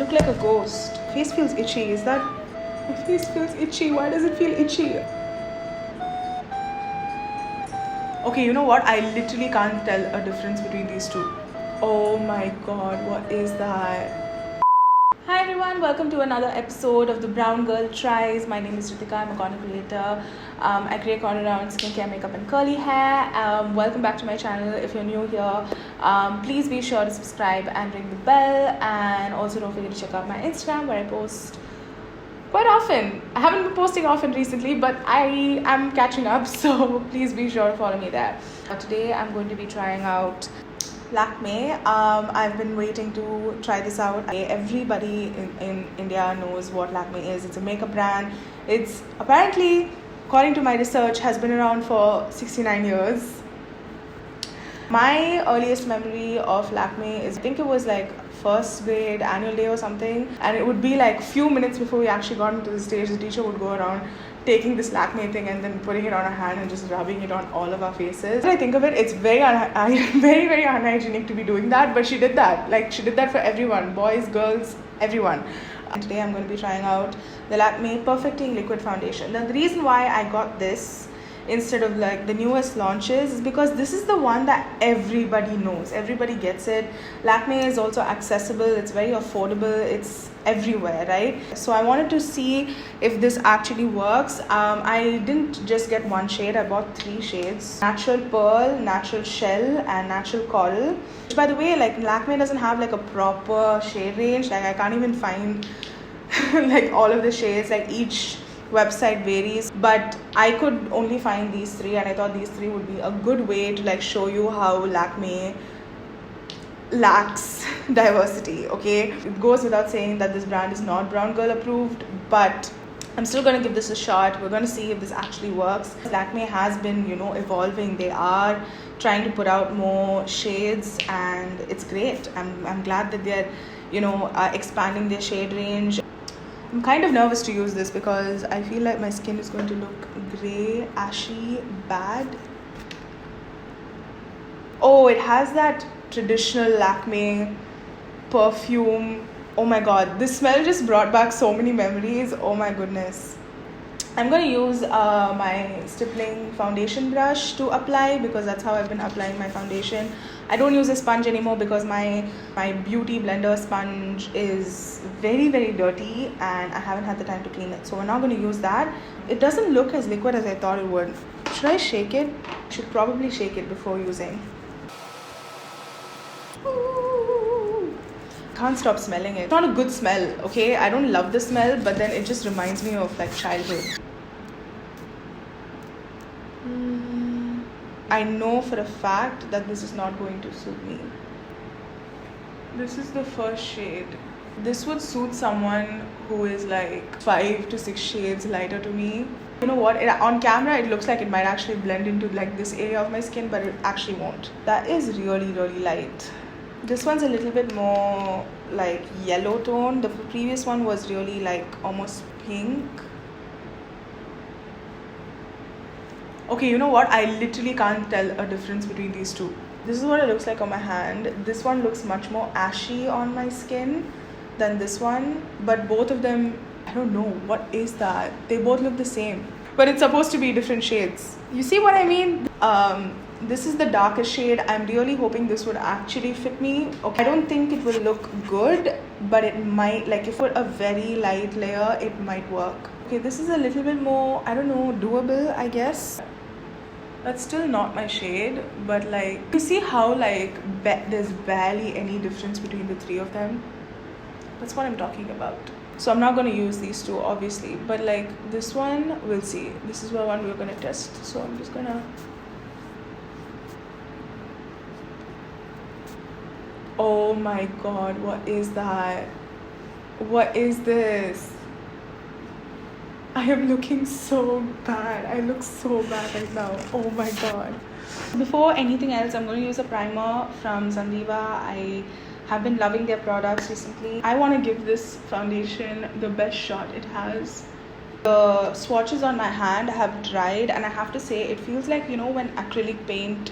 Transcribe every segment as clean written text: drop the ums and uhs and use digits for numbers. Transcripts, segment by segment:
look like a ghost. Face feels itchy. Is that... My face feels itchy. Why does it feel itchy? Okay, you know what? I literally can't tell a difference between these two. Oh my god, what is that? Hi everyone, welcome to another episode of the Brown Girl Tries. My name is Ritika, I'm a content creator. I create content around skincare, makeup and curly hair. Welcome back to my channel. If you're new here, please be sure to subscribe and ring the bell. And also don't forget to check out my Instagram where I post quite often. I haven't been posting often recently, but I am catching up, so please be sure to follow me there. Today I'm going to be trying out Lakme. I've been waiting to try this out. Everybody in India knows what Lakme is. It's a makeup brand. It's apparently, according to my research, has been around for 69 years. My earliest memory of Lakme is, I think it was like first grade annual day or something, and it would be like few minutes before we actually got into the stage, the teacher would go around taking this Lakme thing and then putting it on our hand and just rubbing it on all of our faces. When I think of it, it's very very unhygienic to be doing that, but she did that. Like, she did that for everyone, boys, girls, everyone. Today I'm going to be trying out the Lakme Perfecting Liquid Foundation. Now the reason why I got this instead of like the newest launches is because this is the one that everybody knows, everybody gets it. Lakme is also accessible, it's very affordable, it's everywhere, right? So I wanted to see if this actually works. I didn't just get one shade, I bought 3 shades: Natural Pearl, Natural Shell and Natural Coral. Which, by the way, like, Lakme doesn't have like a proper shade range. Like, I can't even find like all of the shades. Like, each website varies, but I could only find these 3, and I thought these 3 would be a good way to like show you how Lakme lacks diversity. Okay, it goes without saying that this brand is not brown girl approved, but I'm still going to give this a shot. We're going to see if this actually works. Lakme has been, evolving. They are trying to put out more shades, and it's great. I'm glad that they're expanding their shade range. I'm kind of nervous to use this because I feel like my skin is going to look grey, ashy, bad. Oh, it has that traditional Lakme perfume. Oh my god, this smell just brought back so many memories. Oh my goodness. I'm going to use my stippling foundation brush to apply because that's how I've been applying my foundation. I don't use a sponge anymore because my beauty blender sponge is very dirty and I haven't had the time to clean it. So we're not going to use that. It doesn't look as liquid as I thought it would. Should I shake it? I should probably shake it before using. Can't stop smelling it. It's not a good smell, okay? I don't love the smell, but then it just reminds me of like childhood. I know for a fact that this is not going to suit me. This is the first shade. This would suit someone who is like 5 to 6 shades lighter to me. You know what? On camera, it looks like it might actually blend into like this area of my skin, but it actually won't. That is really light. This one's a little bit more like yellow tone. The previous one was really like almost pink. Okay, you know what? I literally can't tell a difference between these two. This is what it looks like on my hand. This one looks much more ashy on my skin than this one. But both of them, I don't know, what is that? They both look the same. But it's supposed to be different shades. You see what I mean? This is the darkest shade. I'm really hoping this would actually fit me. Okay, I don't think it will look good, but it might, like if I put a very light layer, it might work. Okay, this is a little bit more, I don't know, doable, I guess. That's still not my shade, but like, you see how like there's barely any difference between the 3 of them? That's what I'm talking about. So I'm not going to use these 2 obviously, but like this one, we'll see. This is the one we're going to test. So I'm just gonna... Oh my god, what is that? What is this? I am looking so bad. I look so bad right now. Oh my god. Before anything else, I'm going to use a primer from Zandiva. I have been loving their products recently. I want to give this foundation the best shot it has. The swatches on my hand have dried, and I have to say, it feels like, when acrylic paint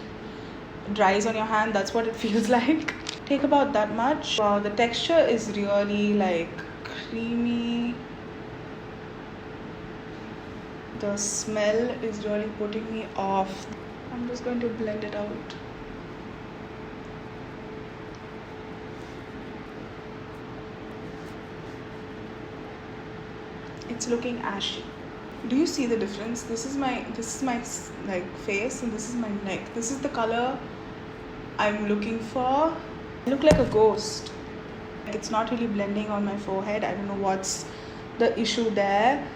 dries on your hand, that's what it feels like. take about that much. Wow, the texture is really like creamy. The smell is really putting me off. I'm just going to blend it out. It's looking ashy. Do you see the difference? This is my like face, and this is my neck. This is the color I'm looking for. I look like a ghost. It's not really blending on my forehead. I don't know what's the issue there.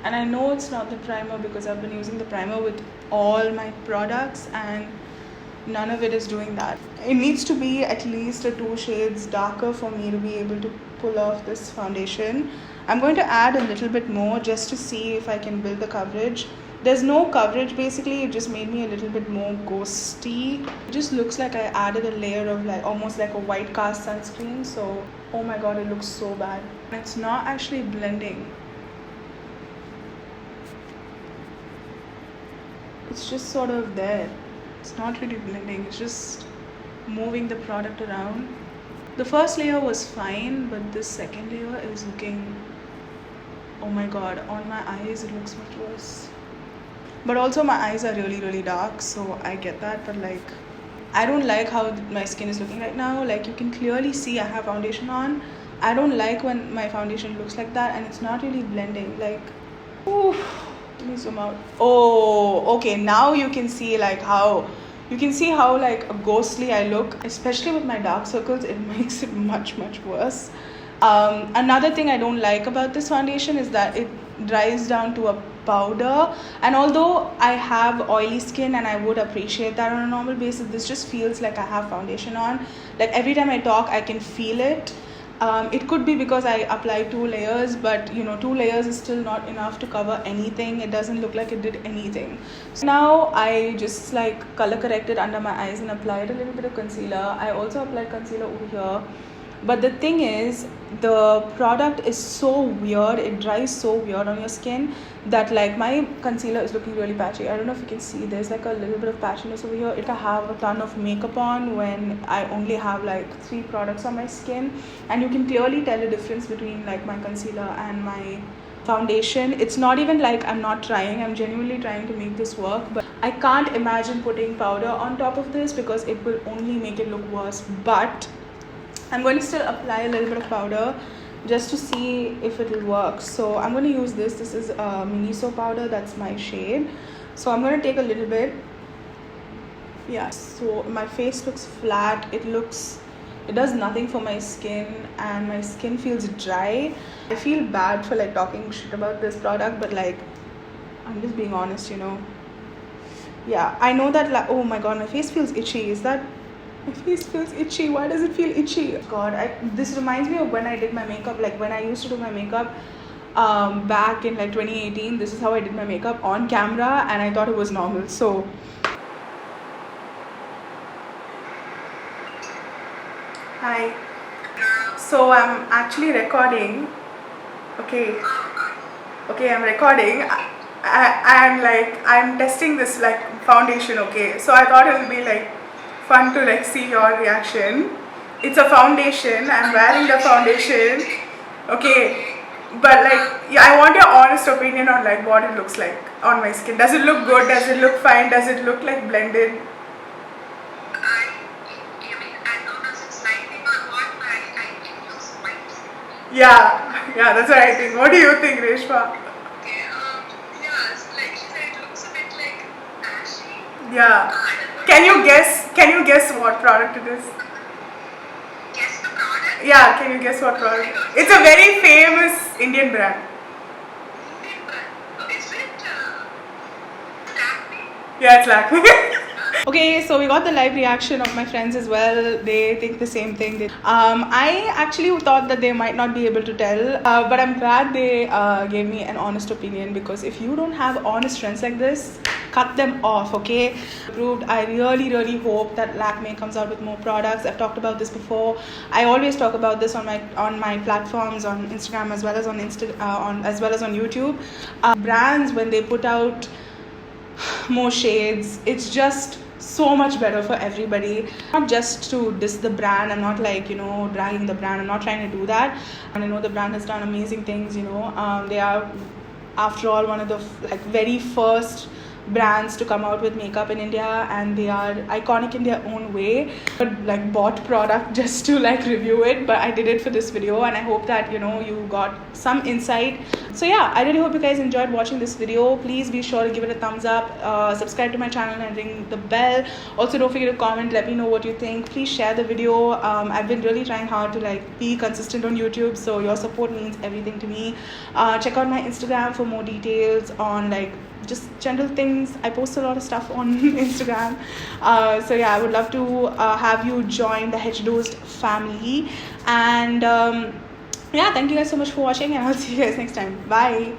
And I know it's not the primer because I've been using the primer with all my products and none of it is doing that. It needs to be at least a 2 shades darker for me to be able to pull off this foundation. I'm going to add a little bit more just to see if I can build the coverage. There's no coverage basically, it just made me a little bit more ghosty. It just looks like I added a layer of like almost like a white cast sunscreen. So oh my god, it looks so bad. It's not actually blending. It's just sort of there. It's not really blending, it's just moving the product around. The first layer was fine, but this second layer is looking, oh my god, on my eyes it looks much worse. But also my eyes are really dark, so I get that, but like I don't like how my skin is looking right now. Like you can clearly see I have foundation on. I don't like when my foundation looks like that and it's not really blending. Like, ooh, let me zoom out. Oh, okay, now you can see like how like ghostly I look, especially with my dark circles. It makes it much worse. Another thing I don't like about this foundation is that it dries down to a powder, and although I have oily skin and I would appreciate that on a normal basis, this just feels like I have foundation on. Like every time I talk I can feel it. It could be because I applied 2 layers, but you know, 2 layers is still not enough to cover anything. It doesn't look like it did anything. So now I just like color corrected under my eyes and applied a little bit of concealer. I also applied concealer over here. But the thing is, the product is so weird, it dries so weird on your skin that like my concealer is looking really patchy. I don't know if you can see, there's like a little bit of patchiness over here. I have a ton of makeup on when I only have like 3 products on my skin, and you can clearly tell a difference between like my concealer and my foundation. It's not even like I'm not trying, I'm genuinely trying to make this work, but I can't imagine putting powder on top of this because it will only make it look worse. But I'm going to still apply a little bit of powder just to see if it will work. So I'm going to use this. This is Miniso powder. That's my shade. So I'm going to take a little bit. Yeah, so my face looks flat. It does nothing for my skin, and my skin feels dry. I feel bad for like talking shit about this product, but like I'm just being honest, you know. Yeah, I know that like, oh my god, my face feels itchy. My face feels itchy. Why does it feel itchy? God, this reminds me of when I did my makeup. Like when I used to do my makeup back in like 2018. This is how I did my makeup on camera, and I thought it was normal. So hi. So I'm actually recording. Okay, I'm recording. I'm testing this like foundation. Okay, so I thought it would be like fun to like see your reaction. It's a foundation. I'm wearing the foundation. Okay, but like yeah, I want your honest opinion on like what it looks like on my skin. Does it look good? Does it look fine? Does it look like blended? Yeah, that's what I think. What do you think, Reshma? Yeah. Can you guess what product it is? Guess the product? Yeah, can you guess what product? It's a very famous Indian brand. Indian brand. Oh, is it Lakme? Yeah, it's Lakme. Okay, so we got the live reaction of my friends as well. They think the same thing. I actually thought that they might not be able to tell, but I'm glad they gave me an honest opinion, because if you don't have honest friends like this, cut them off, okay? I really hope that Lakme comes out with more products. I've talked about this before. I always talk about this on my platforms on Instagram as well as on YouTube. Brands, when they put out more shades, it's just so much better for everybody. Not just to diss the brand, I'm not like, dragging the brand, I'm not trying to do that. And I know the brand has done amazing things, they are, after all, one of the like very first brands to come out with makeup in India, and they are iconic in their own way. But like bought product just to like review it, but I did it for this video, and I hope that you got some insight. So yeah, I really hope you guys enjoyed watching this video. Please be sure to give it a thumbs up, subscribe to my channel and ring the bell. Also, don't forget to comment, let me know what you think. Please share the video. I've been really trying hard to like be consistent on YouTube, so your support means everything to me. Check out my Instagram for more details on like just general things. I post a lot of stuff on Instagram. So yeah, I would love to have you join the HDosed family. And yeah, thank you guys so much for watching, and I'll see you guys next time. Bye.